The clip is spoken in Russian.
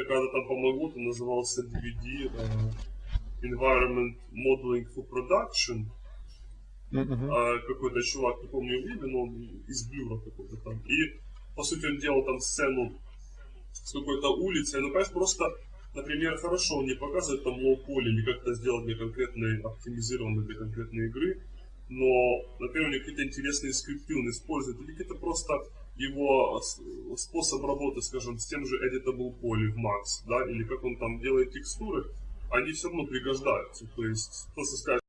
когда там помогло, то назывался DVD Environment Modeling for Production. Какой-то чувак, не помню его имя, но он из Блюра какой-то там. И, по сути, он делал там сцену с какой-то улицей. Ну, конечно, просто, например, хорошо он не показывает там лоу-поли или как-то сделать для конкретной, оптимизированной для конкретной игры. Но, например, у него какие-то интересные скрипты он использует. Или какие-то просто его способ работы, скажем, с тем же Editable Poly в Max, да, или как он там делает текстуры, они все равно пригождаются. То есть, просто сказать,